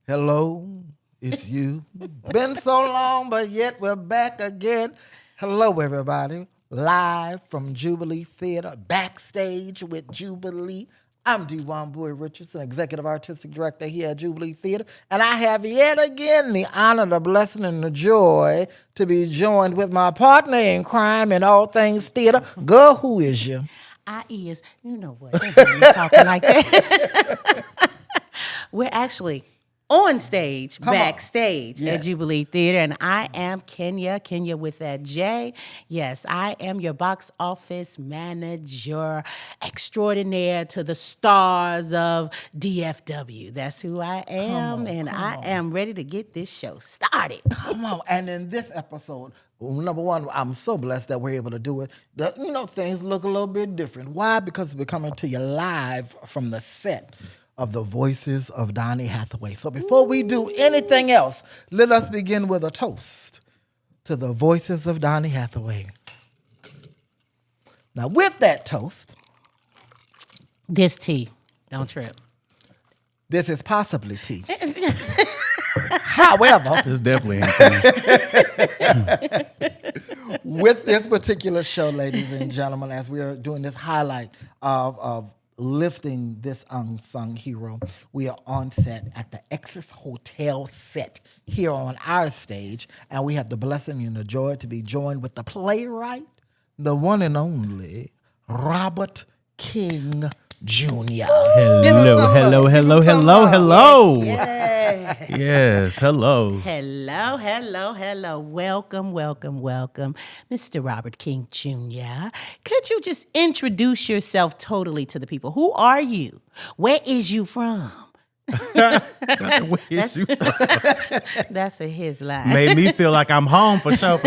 Hello, it's you. Been so long, but yet we're back again. Hello, everybody. Live from Jubilee Theatre, Backstage with Jubilee. I'm D. Wambui Richardson, Executive Artistic Director here at Jubilee Theatre, and I have yet again the honor, the blessing, and the joy to be joined with my partner in crime in all things theater. Girl, who is you? I is, you know what, don't hear me talking like that. We're actually on stage, backstage at Jubilee Theatre, and I am Kenja with that J. Yes, I am your box office manager extraordinaire to the stars of DFW. That's who I am, and I am ready to get this show started. Come on. And in this episode, number one, I'm so blessed that we're able to do it. Things look a little bit different. Why? Because we're coming to you live from the set of the Voices of Donny Hathaway. So before we do anything else, let us begin with a toast to the Voices of Donny Hathaway. Now, with that toast, This tea, don't trip. this is possibly tea. However, This definitely ain't tea. with this particular show, ladies and gentlemen, as we are doing this highlight of lifting this unsung hero, we are on set at the Exis Hotel set here on our stage, and we have the blessing and the joy to be joined with the playwright, the one and only Robert King Jr. Hello. Yes, hello. Hello. Welcome. Mr. Robert King Jr. Could you just introduce yourself totally to the people? Who are you? Where is you from? Where is you from? That's his line. Made me feel like I'm home for sure.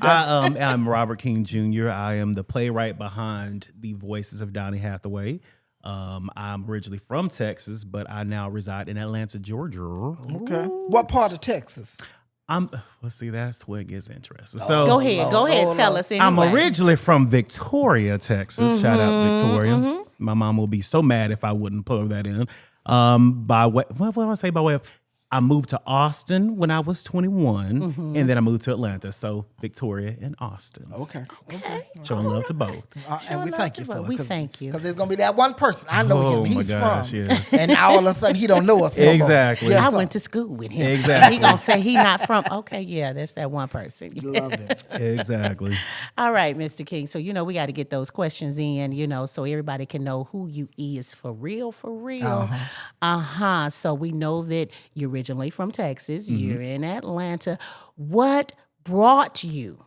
I'm Robert King Jr. I am the playwright behind the Voices of Donny Hathaway. I'm originally from Texas, but I now reside in Atlanta, Georgia. Okay. What part of Texas? Let's see, that's where it gets interesting. So Go ahead, tell us anyway. I'm originally from Victoria, Texas. Shout out Victoria. My mom will be so mad if I wouldn't plug that in. What do I say by way of? I moved to Austin when I was 21, and then I moved to Atlanta. So Victoria and Austin. Okay. Showing love to both. And we thank you for it. We thank you. Because there's going to be that one person. I know Oh, him. my He's gosh, from. yes. And now all of a sudden he don't know us no more. Exactly. Yes, I sir. went to school with him. Exactly. He gonna say he not from. Okay, yeah, that's that one person. Love it. Exactly. All right, Mr. King. So we got to get those questions in, so everybody can know who you is for real. So we know that you're originally from Texas. You're in Atlanta. What brought you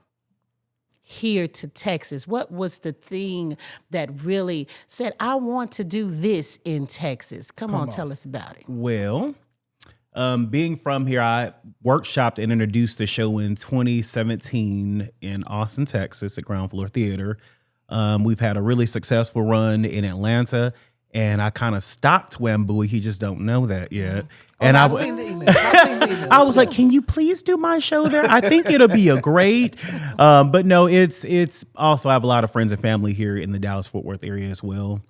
here to Texas? What was the thing that really said, I want to do this in Texas? Come on, tell us about it. Well, being from here, I workshopped and introduced the show in 2017 in Austin, Texas at Ground Floor Theater. We've had a really successful run in Atlanta, and I kind of stopped Wambui. He just don't know that yet. And I've seen the email. I was like, can you please do my show there? I think it'll be a great. But no, it's also, I have a lot of friends and family here in the Dallas-Fort Worth area as well.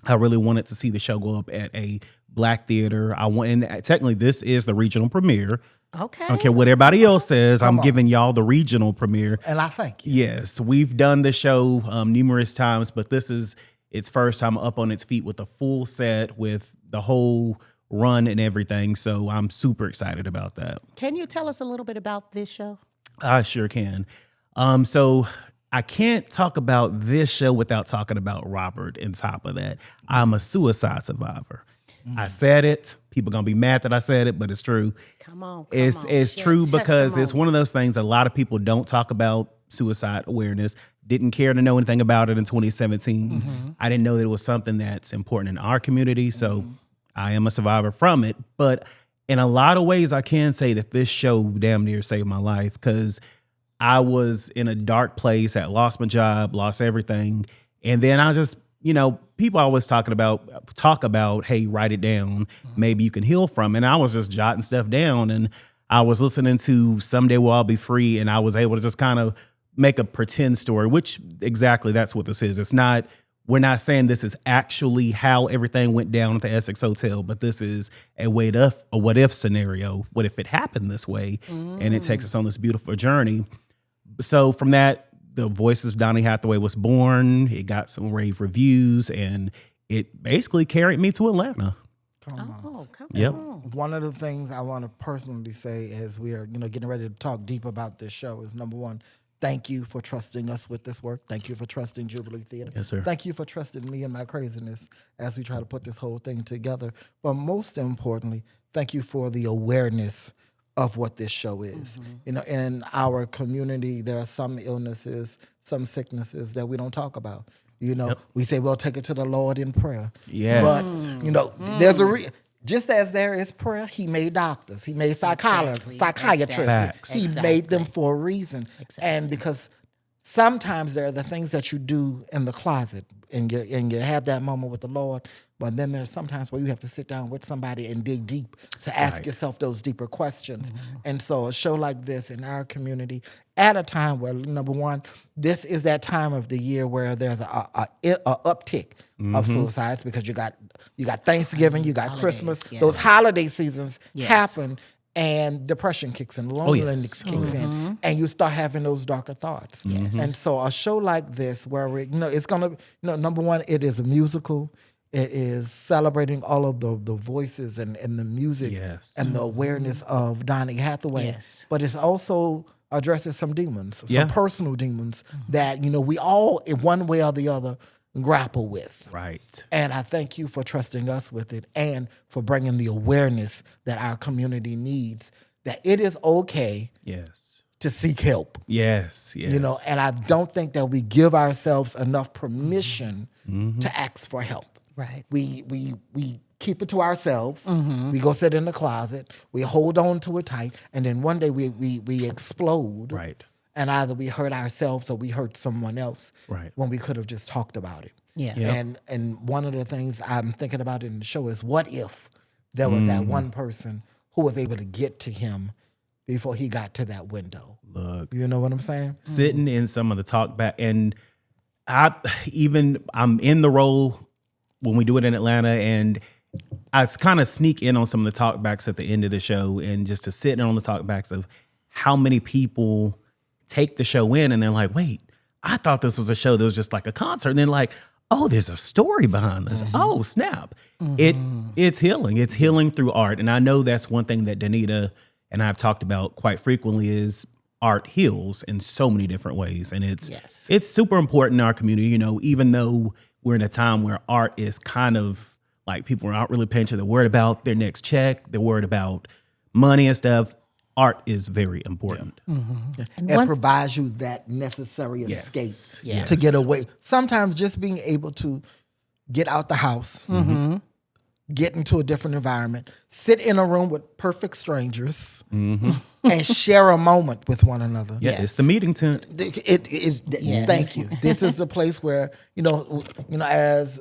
I really wanted to see the show go up at a Black theater. And technically this is the regional premiere. Okay. I don't care what everybody else says. I'm giving y'all the regional premiere. And I thank you. Yes, we've done the show numerous times, but this is its first time up on its feet with a full set, with the whole run and everything. So I'm super excited about that. Can you tell us a little bit about this show? I sure can. So I can't talk about this show without talking about Robert. On top of that, I'm a suicide survivor. I said it. People gonna be mad that I said it, but it's true. Come on. It's Share true because it's testimony. one of those things a lot of people don't talk about. Suicide awareness. Didn't care to know anything about it in 2017. I didn't know that it was something that's important in our community. So I am a survivor from it. But in a lot of ways, I can say that this show damn near saved my life, because I was in a dark place. I lost my job, lost everything. And then I just, people always talk about, hey, write it down. Maybe you can heal from it. And I was just jotting stuff down, and I was listening to Someday We'll All Be Free, and I was able to just kind of make a pretend story, which exactly that's what this is. It's not we're not saying this is actually how everything went down at the Essex Hotel, but this is a what if scenario. What if it happened this way? And it takes us on this beautiful journey. So from that, the Voices of Donny Hathaway was born. It got some rave reviews, and it basically carried me to Atlanta. Come Yep. on. One of the things I want to personally say as we are, getting ready to talk deep about this show is, number one, thank you for trusting us with this work. Thank you for trusting Jubilee Theatre. Yes, sir. Thank you for trusting me and my craziness as we try to put this whole thing together. But most importantly, thank you for the awareness of what this show is. In our community, there are some illnesses, some sicknesses that we don't talk about. We say, well, take it to the Lord in prayer. Yes. But, there's just as there is prayer, he made doctors, he made psychologists, psychiatrists. Facts. He made them for a reason. Exactly. And because sometimes there are the things that you do in the closet and you have that moment with the Lord, but then there's sometimes where you have to sit down with somebody and dig deep to ask yourself those deeper questions. And so a show like this in our community, at a time where, number one, this is that time of the year where there's a uptick of suicides, because you got Thanksgiving, you got Holidays, Christmas, yes. those holiday seasons Yes. happen, and depression kicks in, loneliness kicks in, and you start having those darker thoughts. And so a show like this, where it's gonna, number one, it is a musical. It is celebrating all of the voices and the music Yes. and the awareness of Donny Hathaway. Yes. But it's also addresses some demons, Yeah. some personal demons that, we all, in one way or the other, grapple with. Right. And I thank you for trusting us with it and for bringing the awareness that our community needs, that it is okay Yes. to seek help. Yes. Yes. And I don't think that we give ourselves enough permission to ask for help. Right. We keep it to ourselves. We go sit in the closet. We hold on to it tight, and then one day we explode. Right. And either we hurt ourselves or we hurt someone else. Right. When we could have just talked about it. Yeah. Yep. And one of the things I'm thinking about in the show is, what if there was that one person who was able to get to him before he got to that window? Look, You know what I'm saying? sitting in some of the talk back, and I'm in the role when we do it in Atlanta, and I kind of sneak in on some of the talkbacks at the end of the show, and just to sit in on the talkbacks of how many people take the show in and they're like, wait, I thought this was a show that was just like a concert. And then like, oh, there's a story behind this. Oh, snap. It's healing. It's healing through art. And I know that's one thing that Danita and I've talked about quite frequently is art heals in so many different ways. And it's super important in our community, even though we're in a time where art is kind of like people are not really paying attention. They're worried about their next check. They're worried about money and stuff. Art is very important. It provides you that necessary Yes. escape Yes. to get away. Sometimes just being able to get out the house, get into a different environment, sit in a room with perfect strangers, and share a moment with one another. Yeah, it's the meeting tent. It is. Thank you. This is the place where as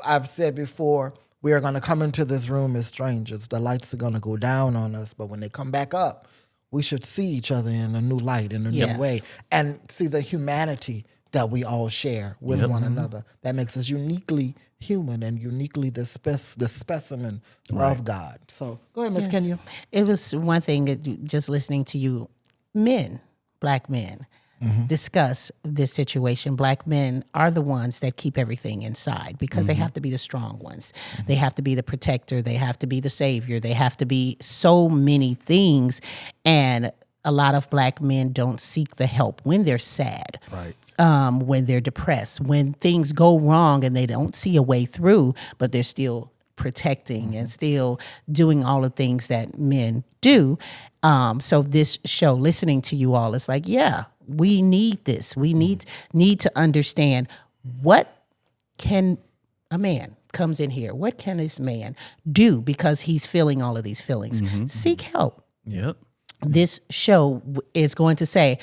I've said before, we are going to come into this room as strangers. The lights are going to go down on us, but when they come back up, we should see each other in a new light, in a new way, and see the humanity that we all share with one another. That makes us uniquely human and uniquely the specimen of God. So go ahead, Miss Kenya. It was one thing, just listening to you, Black men, discuss this situation. Black men are the ones that keep everything inside because they have to be the strong ones. They have to be the protector. They have to be the savior. They have to be so many things. And a lot of Black men don't seek the help when they're sad, when they're depressed, when things go wrong and they don't see a way through, but they're still protecting and still doing all the things that men do. So this show, listening to you all, it's like, we need this. We need to understand, what can a man comes in here, what can this man do because he's feeling all of these feelings? Seek help. Yep. This show is going to say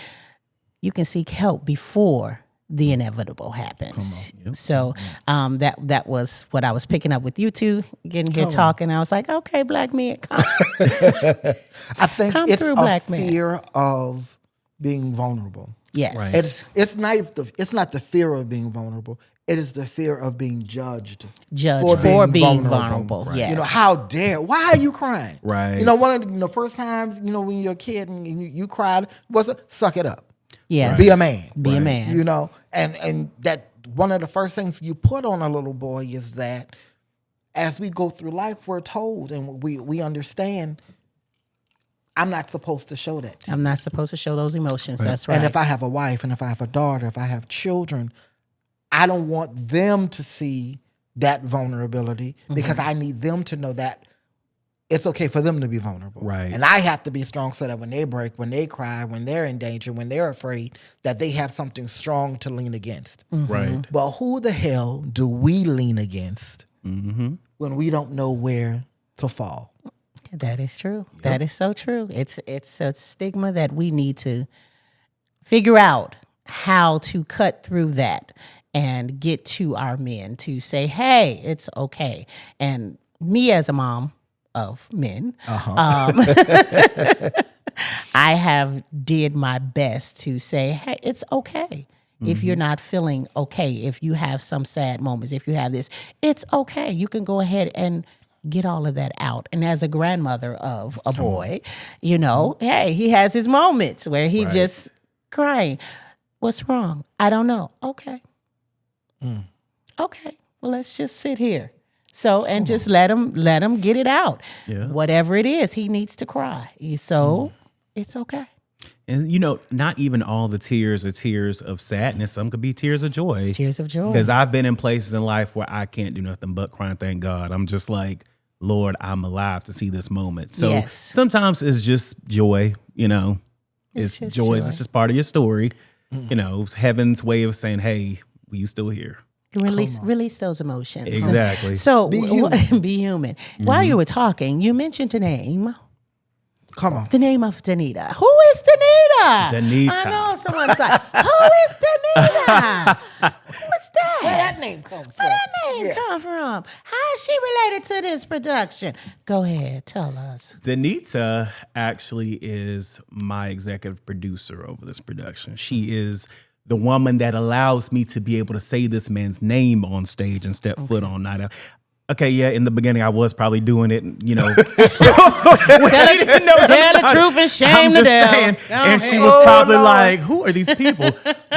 you can seek help before the inevitable happens. So that was what I was picking up with you two getting here talking. I was like, okay, Black men, come. I think Come it's through, a Black man. fear of being vulnerable. Yes. Right. It's not the fear of being vulnerable. It is the fear of being judged For being vulnerable. Right. Yes. How dare? Why are you crying? Right. One of the first times, when you're a kid and you cried, was suck it up. Yes. Be a man. Be a man. And that one of the first things you put on a little boy is that as we go through life, we're told and we understand I'm not supposed to show that. I'm not supposed to show those emotions. That's right. And if I have a wife and if I have a daughter, if I have children, I don't want them to see that vulnerability because I need them to know that it's okay for them to be vulnerable. Right. And I have to be strong so that when they break, when they cry, when they're in danger, when they're afraid, that they have something strong to lean against. Right. But who the hell do we lean against when we don't know where to fall? That is true. Yep. That is so true. It's a stigma that we need to figure out how to cut through that and get to our men to say, hey, it's okay. And me as a mom of men, I have did my best to say, hey, it's okay. If you're not feeling okay, if you have some sad moments, if you have this, it's okay. You can go ahead and get all of that out. And as a grandmother of a boy, hey, he has his moments where he just crying. What's wrong? I don't know. Okay. Okay. Well, let's just sit here. So, and just let him get it out. Yeah. Whatever it is, he needs to cry. So it's okay. And not even all the tears are tears of sadness. Some could be tears of joy. Tears of joy. Because I've been in places in life where I can't do nothing but cry and thank God. I'm just like, Lord, I'm alive to see this moment. So sometimes it's just joy, It's just joy. joy. It's just part of your story. It's heaven's way of saying, hey, you still here. Release those emotions. Exactly. So Be human. be human. While you were talking, you mentioned a name. Come on. The name of Danita. Who is Danita? Danita. I know someone's like, who is Danita? What's that? Where that name come from? Where that name come from? How is she related to this production? Go ahead, tell us. Danita actually is my executive producer over this production. She is the woman that allows me to be able to say this man's name on stage and step foot on night out. Okay, yeah, in the beginning I was probably doing it, Tell the truth and shame the devil. And she was probably like, who are these people?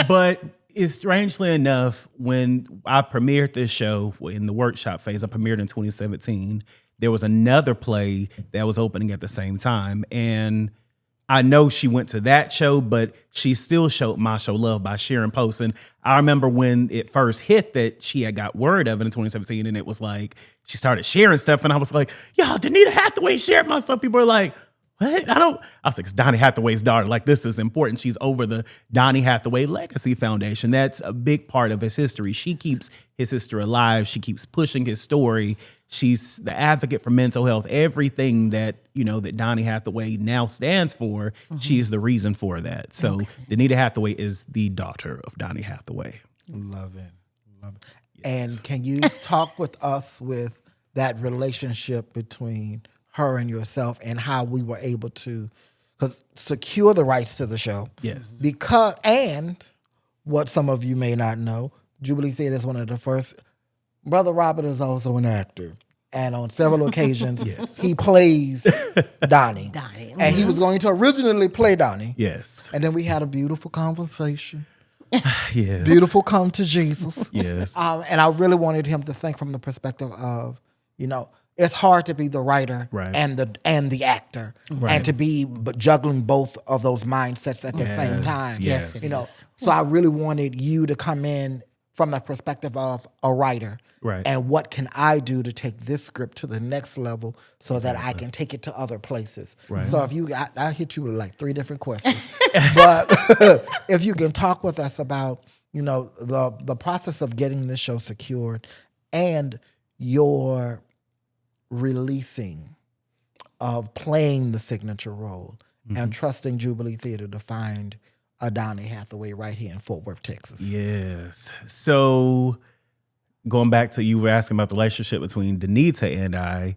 But it's strangely enough, when I premiered this show in the workshop phase, I premiered in 2017, there was another play that was opening at the same time. And I know she went to that show, but she still showed my show love by sharing posts. And I remember when it first hit that she had got word of it in 2017, and it was like she started sharing stuff, and I was like, yo, Donny Hathaway shared my stuff. People are like, what? I was like, it's Donny Hathaway's daughter. Like, this is important. She's over the Donny Hathaway Legacy Foundation. That's a big part of his history. She keeps his history alive. She keeps pushing his story. She's the advocate for mental health. Everything that, that Donny Hathaway now stands for, she is the reason for that. So Danita Hathaway is the daughter of Donny Hathaway. Love it. Yes. And can you talk with us with that relationship between her and yourself and how we were able to secure the rights to the show? Yes. And what some of you may not know, Jubilee Theatre is one of the first. Brother Robert is also an actor. And on several occasions, he plays Donny. And he was going to originally play Donny. Yes. And then we had a beautiful conversation. Yes. Beautiful come to Jesus. Yes. And I really wanted him to think from the perspective of, it's hard to be the writer and the actor and to be juggling both of those mindsets at the same time. Yes. So I really wanted you to come in from the perspective of a writer. Right. And what can I do to take this script to the next level so that I can take it to other places? Right. So I hit you with like 3 different questions. But if you can talk with us about, the process of getting this show secured and your releasing of playing the signature role and trusting Jubilee Theatre to find a Donny Hathaway right here in Fort Worth, Texas. Yes. So going back to you were asking about the relationship between Danita and I.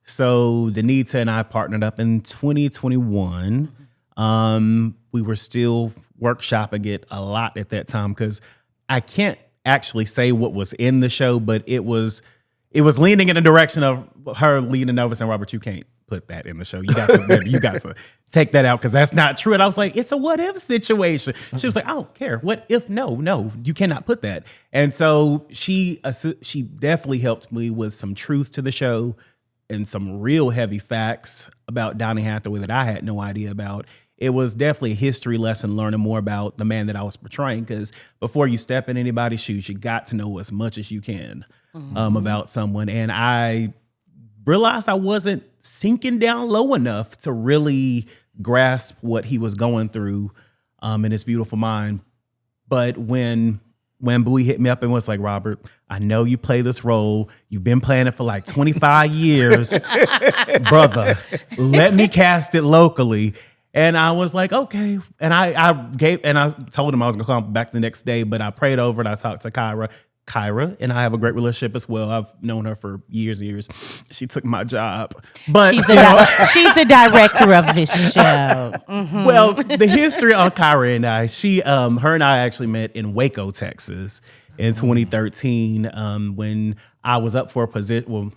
So Danita and I partnered up in 2021. we were still workshopping it a lot at that time because I can't actually say what was in the show, but it was leaning in the direction of her leaning over saying, Robert, you can't put that in the show. You got to take that out because that's not true. And I was like, it's a what if situation. She was like, I don't care. What if? No, you cannot put that. And so she definitely helped me with some truth to the show and some real heavy facts about Donny Hathaway that I had no idea about. It was definitely a history lesson learning more about the man that I was portraying, because before you step in anybody's shoes, you got to know as much as you can about someone. And I realized I wasn't sinking down low enough to really grasp what he was going through in his beautiful mind. But when Wambui hit me up and was like, Robert, I know you play this role. You've been playing it for like 25 years. Brother, let me cast it locally. And I was like, okay. And I told him I was gonna come back the next day, but I prayed over it. I talked to Kyra, and I have a great relationship as well. I've known her for years and years. She took my job. But she's the director of this show. Mm-hmm. Well, the history on Kyra and I, her and I actually met in Waco, Texas in 2013 when I was up for a position. Well,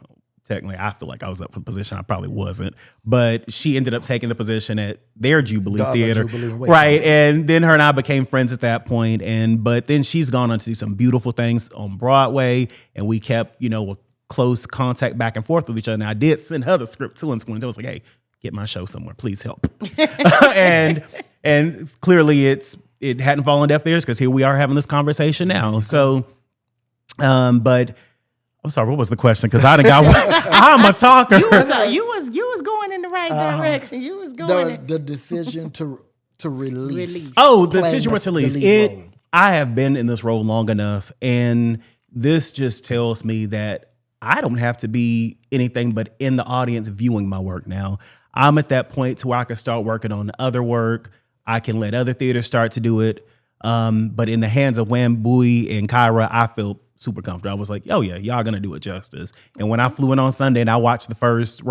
technically, I feel like I was up for the position. I probably wasn't. But she ended up taking the position at their Jubilee Theatre. Right. And then her and I became friends at that point. But then she's gone on to do some beautiful things on Broadway. And we kept, a close contact back and forth with each other. And I did send her the script too. And I was like, hey, get my show somewhere. Please help. and clearly it hadn't fallen deaf ears because here we are having this conversation now. So, but I'm sorry, what was the question? Because I'm a talker. You was going in the right direction. You was going the decision to release. Oh, the decision to release. I have been in this role long enough, and this just tells me that I don't have to be anything but in the audience viewing my work now. I'm at that point to where I can start working on other work. I can let other theaters start to do it. But in the hands of Wambui and Kyra, I feel super comfortable. I was like, oh yeah, y'all gonna do it justice. And when I flew in on Sunday and I watched the first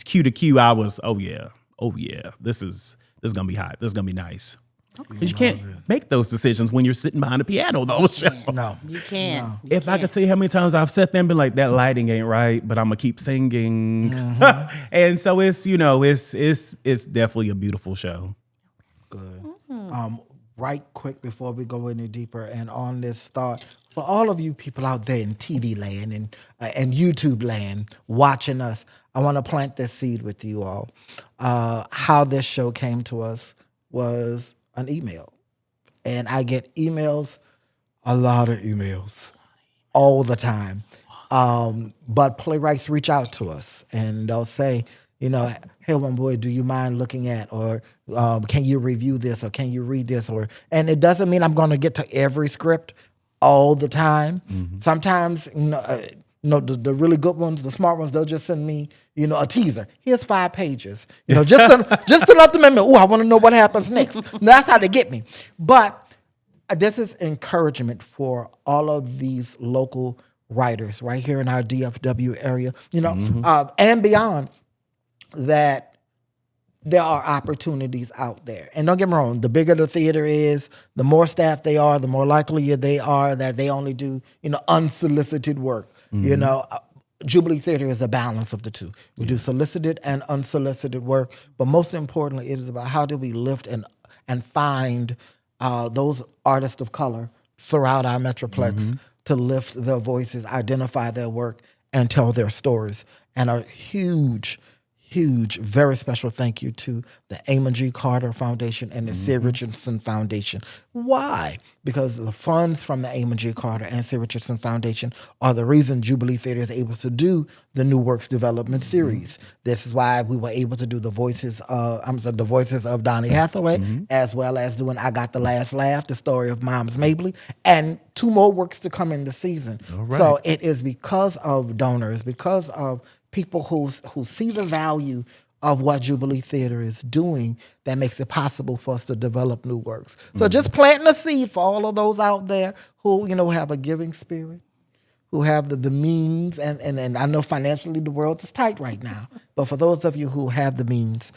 cue to cue, I was, oh yeah, this is gonna be hot. This is gonna be nice. Because you can't make those decisions when you're sitting behind a piano, though. No, you can't. No. If I could tell you how many times I've sat there and been like, that lighting ain't right, but I'm gonna keep singing. And so it's definitely a beautiful show. Good. Right quick before we go any deeper and on this thought, for all of you people out there in TV land and YouTube land watching us, I want to plant this seed with you all. How this show came to us was an email. And I get emails, a lot of emails, all the time. But playwrights reach out to us and they'll say, hey, one boy, do you mind looking at, or can you review this, or can you read this? And it doesn't mean I'm going to get to every script all the time. Mm-hmm. Sometimes, the really good ones, the smart ones, they'll just send me, a teaser. Here's 5 pages, just enough to make me, I want to know what happens next. That's how they get me. But this is encouragement for all of these local writers right here in our DFW area, and beyond, that there are opportunities out there. And don't get me wrong, the bigger the theater is, the more staff they are, the more likely they are that they only do, unsolicited work. Mm-hmm. Jubilee Theatre is a balance of the two. We do solicited and unsolicited work, but most importantly, it is about how do we lift and find those artists of color throughout our Metroplex to lift their voices, identify their work, and tell their stories. And a huge, very special thank you to the Amon G. Carter Foundation and the Sid Richardson Foundation. Why? Because the funds from the Amon G. Carter and Sid Richardson Foundation are the reason Jubilee Theatre is able to do the New Works Development Series. This is why we were able to do the Voices of Donny Hathaway, as well as doing I Got the Last Laugh, the story of Moms Mabley, and 2 more works to come in the season. Right. So it is because of donors, because of people who see the value of what Jubilee Theatre is doing that makes it possible for us to develop new works. So just planting a seed for all of those out there who, have a giving spirit, who have the means, and I know financially the world is tight right now, but for those of you who have the means,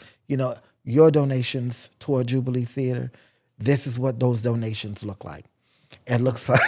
your donations toward Jubilee Theater, this is what those donations look like. It looks like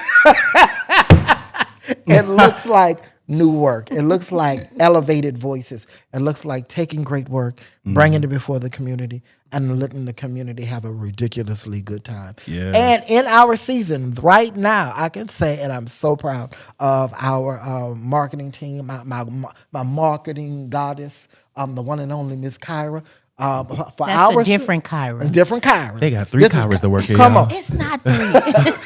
it looks like new work. It looks like elevated voices. It looks like taking great work, bringing it before the community, and letting the community have a ridiculously good time. Yes. And in our season right now, I can say, and I'm so proud of our marketing team, my marketing goddess, the one and only Miss Kyra. For That's our a different Kyra. a different Kyra. They got 3 Kyras to work here. Come y'all. on. It's not 3.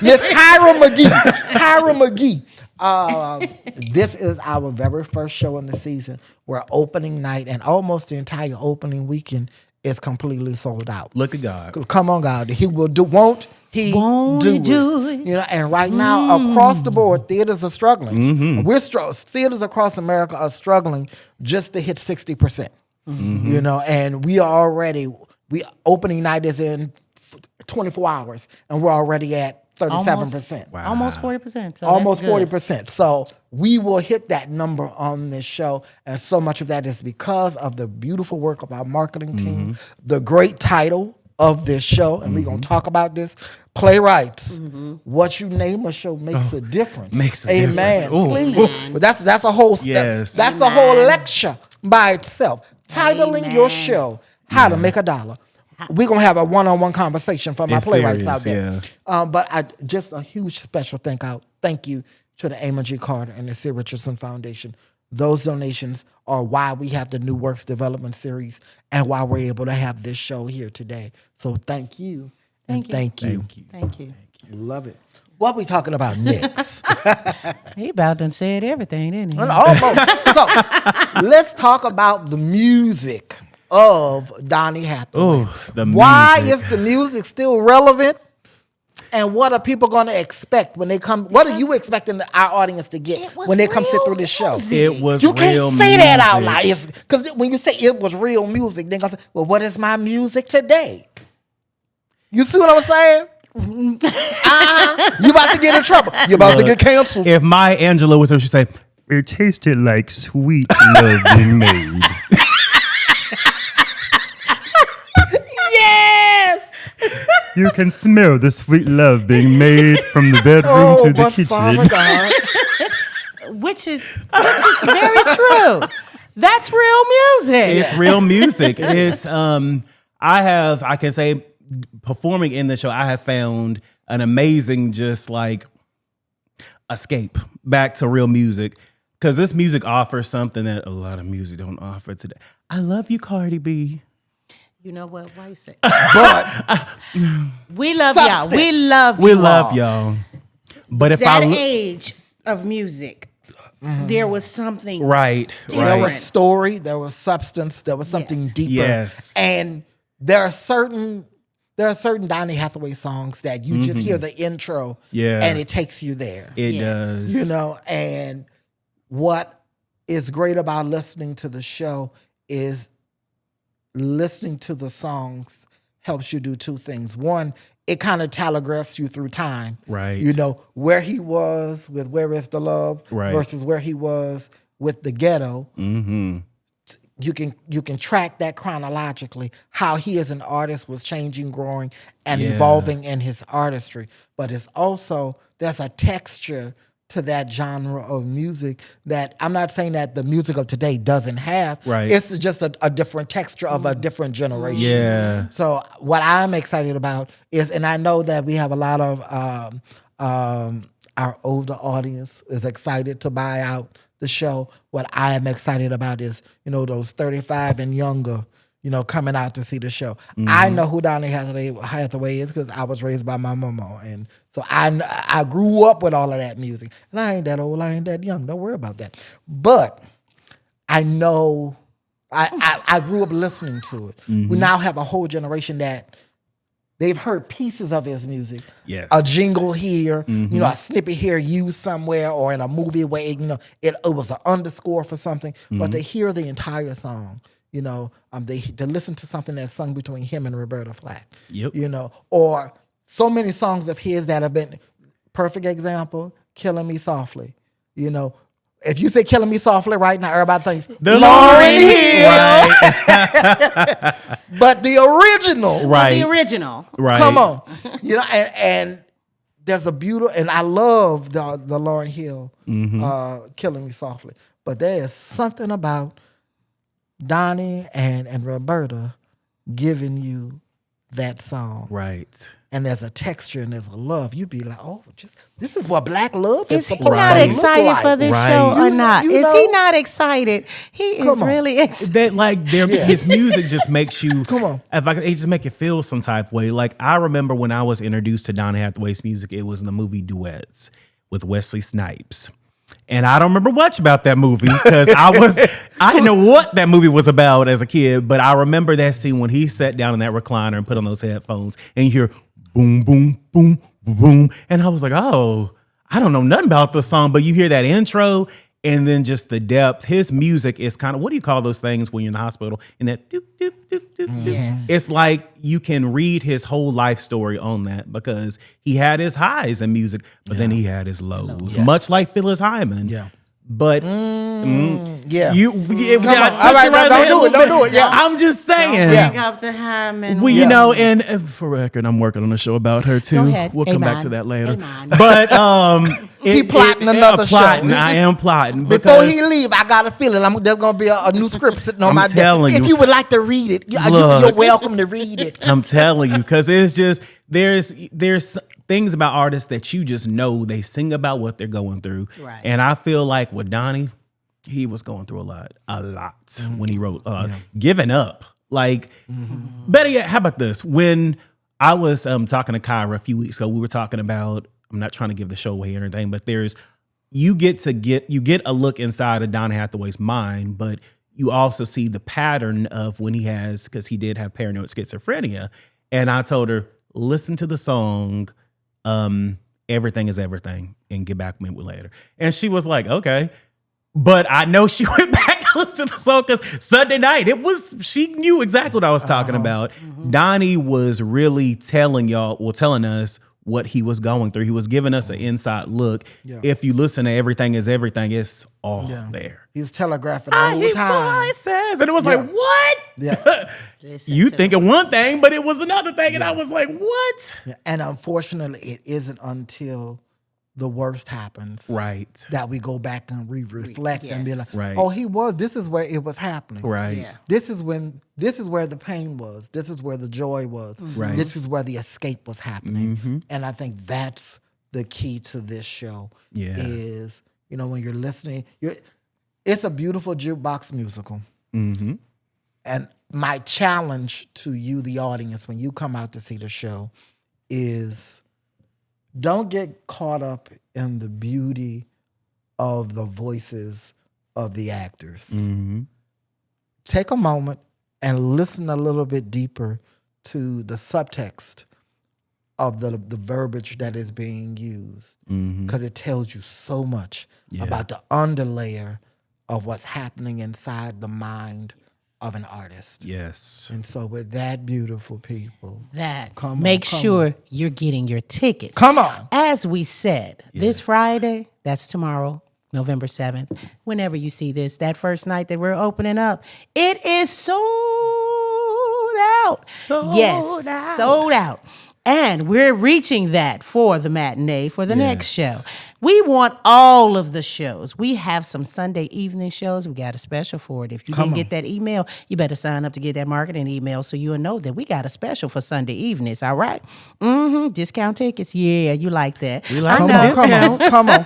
Miss Kyra McGee. Kyra McGee. This is our very first show in the season where opening night and almost the entire opening weekend is completely sold out. Look at God. Come on, God. He will do, won't he do it? You know, and right now, across the board, theaters are struggling. Theaters across America are struggling just to hit 60%. You know, and opening night is in 24 hours, and we're already at 37%. Wow. Almost 40%. So Almost that's good. 40%. So we will hit that number on this show. And so much of that is because of the beautiful work of our marketing team, the great title of this show, and we're going to talk about this. Playwrights, what you name a show makes a difference. Makes a Amen. difference. Ooh. Please. But that's a whole Yes. that's a whole lecture by itself. Titling your show How to Make a Dollar. We're going to have a one-on-one conversation from our It's playwrights out serious, there. But just a huge special thank you to the Amon G. Carter and the Sid Richardson Foundation. Those donations are why we have the New Works Development Series and why we're able to have this show here today. So thank you. Thank you. Thank you. Thank you. Love it. What we talking about next? He about done said everything, didn't he? Almost. So let's talk about the music of Donny Hathaway. Oh, the Why music. is the music still relevant? And what are people going to expect when they come? What are you expecting our audience to get when they come sit through this show? It was You can't real say that out music. loud. Because when you say it was real music, then gonna say, well, what is my music today? You see what I'm saying? You about to get in trouble. You about to get canceled. If Maya Angelou was there, she'd say, It tasted like sweet love being made. Yes. You can smell the sweet love being made from the bedroom to the but Father kitchen. God. Which is very true. That's real music. it's real music. It's I can say performing in the show, I have found an amazing just like escape back to real music. Because this music offers something that a lot of music don't offer today. I love you, Cardi B. You know what? Why you say? But We love y'all. Substance. We love We you love all. y'all. But if That I age of music, there was something right, there right. was story, there was substance, there was something Yes. deeper. Yes. And there are certain Donny Hathaway songs that you just hear the intro Yeah. and it takes you there. It Yes. does. You know, and what is great about listening to the show is listening to the songs helps you do two things. One, it kind of telegraphs you through time. Right. You know, where he was with Where Is the Love Right. versus where he was with The Ghetto. Mm-hmm. You can track that chronologically, how he as an artist was changing, growing, and Yeah. evolving in his artistry. But it's also, there's a texture to that genre of music that I'm not saying that the music of today doesn't have. Right. It's just a different texture of a different generation. Yeah. So what I'm excited about is, and I know that we have a lot of our older audience is excited to buy out the show. What I am excited about is, you know, those 35 and younger, you know, coming out to see the show. I know who Donny Hathaway is because I was raised by my mama. And so I grew up with all of that music. And I ain't that old, I ain't that young. Don't worry about that. But I know, I grew up listening to it. We now have a whole generation that they've heard pieces of his music. Yes. A jingle here, you know, a snippet here used somewhere or in a movie where, you know, it was an underscore for something. But to hear the entire song, you know, to listen to something that's sung between him and Roberta Flack. Yep. You know, or so many songs of his that have been, perfect example, Killing Me Softly. You know, if you say "Killing Me Softly" right now, everybody thinks The Lauryn Hill. Right. But the original, Right. The original. Right. come on, you know, and there's a beautiful, and I love the Lauryn Hill "Killing Me Softly," but there is something about Donny and Roberta giving you that song. Right. And there's a texture and there's a love. You'd be like, oh, this is what black love is Is he supposed not to excited look like. for this Right. show or You- not? you Is know? he not excited? He is Come on. really excited. That like his music just makes you Come on. it just make you feel some type of way. Like I remember when I was introduced to Donny Hathaway's music, it was in the movie Duets with Wesley Snipes. And I don't remember much about that movie because I didn't know what that movie was about as a kid, but I remember that scene when he sat down in that recliner and put on those headphones and you hear boom, boom, boom, boom. And I was like, oh, I don't know nothing about this song, but you hear that intro and then just the depth. His music is kind of, what do you call those things when you're in the hospital? And that doop, doop, doop, doop, doop. Yes. It's like you can read his whole life story on that because he had his highs in music, but then he had his lows, much like Phyllis Hyman. Yeah. But Yeah. you, Come I on. touch All right, it right don't there do a it. little Don't do bit. it. Yeah. I'm just saying. Yeah. Big ups to Hyman. Well, you Yeah. know, and for record, I'm working on a show about her too. Go ahead. We'll come back Amen. to that later. Amen. But He plotting another show. I am plotting Before because he leave, I got a feeling there's going to be a new script sitting on I'm my desk. telling If you. you would like to read it, you're Look. welcome to read it. I'm telling you, because it's just there's things about artists that you just know they sing about what they're going through, Right. and I feel like with Donny, he was going through a lot when he wrote "Giving Up." Like, better yet, how about this? When I was talking to Kyra a few weeks ago, we were talking about. I'm not trying to give the show away or anything, but you get a look inside of Donny Hathaway's mind, but you also see the pattern of when because he did have paranoid schizophrenia. And I told her, listen to the song, Everything is Everything, and get back with me later. And she was like, okay. But I know she went back and listened to the song because Sunday night, she knew exactly what I was talking about. Donny was really telling us what he was going through. He was giving us an inside look. Yeah. If you listen to Everything is Everything, it's all there. He was telegraphing the whole time. Voices. And it was like, what? Yeah. You thinking one thing, but it was another thing. And I was like, what? Yeah. And unfortunately, it isn't until the worst happens that we go back and reflect and be like, oh, this is where it was happening. Right. Yeah. This is where the pain was. This is where the joy was. Right. This is where the escape was happening. And I think that's the key to this show. Yeah. Is, when you're listening, it's a beautiful jukebox musical. Mm-hmm. And my challenge to you, the audience, when you come out to see the show is don't get caught up in the beauty of the voices of the actors. Mm-hmm. Take a moment and listen a little bit deeper to the subtext of the verbiage that is being used, because it tells you so much about the underlayer of what's happening inside the mind of an artist. Yes. And so with that, beautiful people, make sure you're getting your tickets. Come on. As we said, this Friday, that's tomorrow, November 7th, whenever you see this, that first night that we're opening up, it is sold out. Sold out. And we're reaching that for the matinee, for the next show. We want all of the shows. We have some Sunday evening shows. We got a special for it. If you didn't get that email, you better sign up to get that marketing email so you'll know that we got a special for Sunday evenings, all right? Discount tickets. Yeah, you like that. We like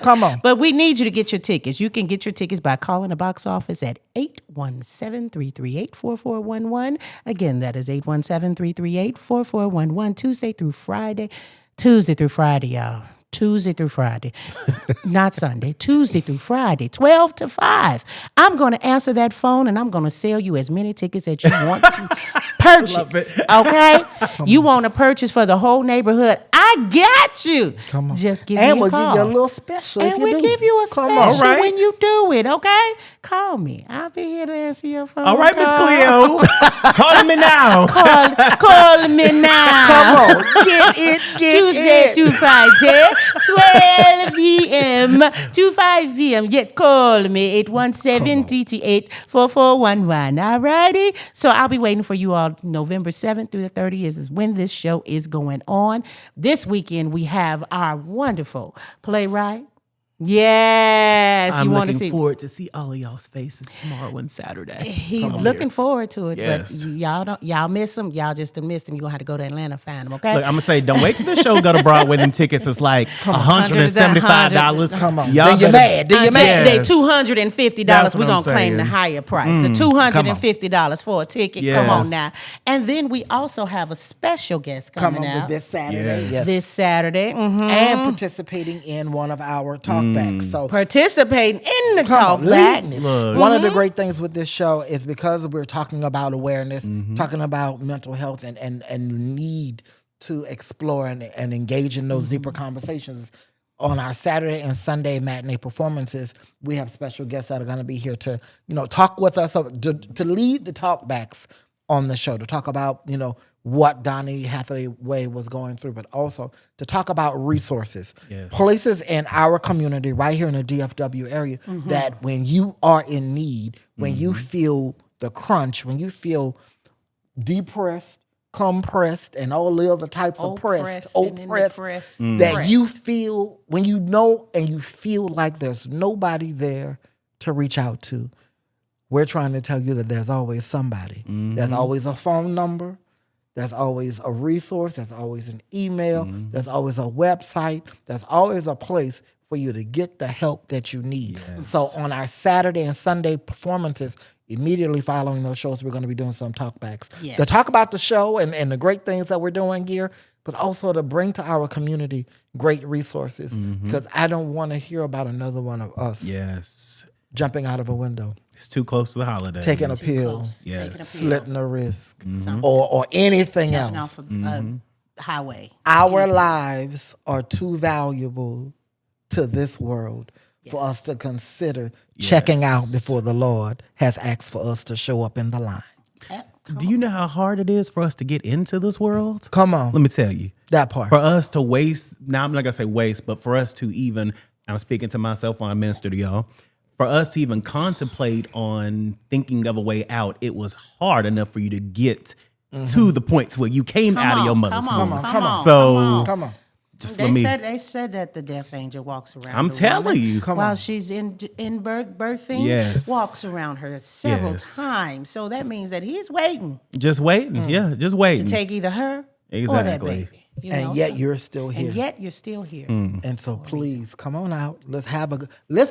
Come on. But we need you to get your tickets. You can get your tickets by calling the box office at 817-338-4411. Again, that is 817-338-4411, Tuesday through Friday, y'all. Tuesday through Friday, not Sunday, Tuesday through Friday, 12 to 5. I'm going to answer that phone and I'm going to sell you as many tickets as you want to purchase. Okay? You want to purchase for the whole neighborhood. I got you. Come on. Just give me and a we'll call. give you a little special. And we'll give you a special when you do it, okay? Call me. I'll be here to answer your phone. All right, Miss Cleo. Call me now. Call me now. Come on. Get Tuesday it. through Friday, 12 p.m. to 5 p.m. Yet call me 817-TT8-4411. All righty. So I'll be waiting for you all. November 7th through the 30th is when this show is going on. This weekend we have our wonderful Playwright. Yes, I'm you want to looking see. forward to see all of y'all's faces tomorrow and Saturday. He's looking forward to it, Yes. but y'all miss him. Y'all just missed him. You're gonna have to go to Atlanta and find him. Okay. Look, I'm gonna say, don't wait till the show go to Broadway. Them tickets is like $175. Come Then you're mad. Then you're mad. They $250. That's We're what I'm gonna claim the saying. higher price. The $250 for a ticket. Come on Yes. now. And then we also have a special guest Come coming on out this Saturday. Yes. this Saturday. And participating in one of our talkbacks. So Participating in the come talk on, back. leading it. One of the great things with this show is because we're talking about awareness, talking about mental health and need to explore and engage in those deeper conversations. On our Saturday and Sunday matinee performances, we have special guests that are going to be here to, talk with us, to lead the talkbacks on the show, to talk about, what Donny Hathaway was going through, but also to talk about resources, places in our community right here in the DFW area that when you are in need, when you feel the crunch, when you feel depressed, compressed, and all the other types of oppressed, that you feel, when you know and you feel like there's nobody there to reach out to, we're trying to tell you that there's always somebody. There's always a phone number. There's always a resource. There's always an email. There's always a website. There's always a place for you to get the help that you need. So on our Saturday and Sunday performances, immediately following those shows, we're going to be doing some talkbacks to talk about the show and the great things that we're doing here, but also to bring to our community great resources, because I don't want to hear about another one of us jumping out of a window. It's too close to the holidays. Taking a pill, Yes. slitting a wrist, or anything else. Off a highway. Our lives are too valuable to this world for us to consider checking out before the Lord has asked for us to show up in the line. Do you know how hard it is for us to get into this world? Come on. Let me tell you. That part. For us to waste, now I'm not going to say waste, but for us to even, I'm speaking to myself when I minister to y'all, for us to even contemplate on thinking of a way out, it was hard enough for you to get to the points where you came out of your mother's womb. Come on. So Come on. just let me. They said that the death angel walks around. I'm the telling woman you. while she's in birthing, Yes. walks around her several Yes. times. So that means that he's waiting Just waiting. Yeah, just waiting. to take either her or that Exactly. baby. You know, And yet so- you're still here. and yet you're still here. And so please come on out. Let's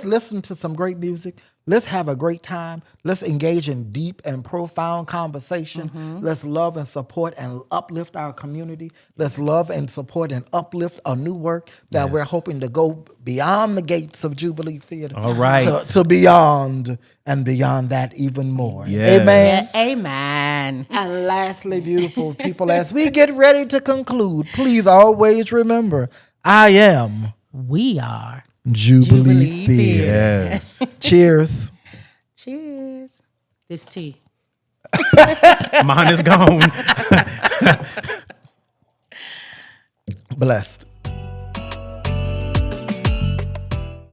listen to some great music. Let's have a great time. Let's engage in deep and profound conversation. Let's love and support and uplift our community. Let's love and support and uplift a new work that we're hoping to go beyond the gates of Jubilee Theatre. All right. To beyond and beyond that even more. Yes. Amen. Amen. And lastly, beautiful people, as we get ready to conclude, please always remember, I am We are Jubilee Theatre. Yes. Cheers. Cheers. This tea. Mine is gone. Blessed.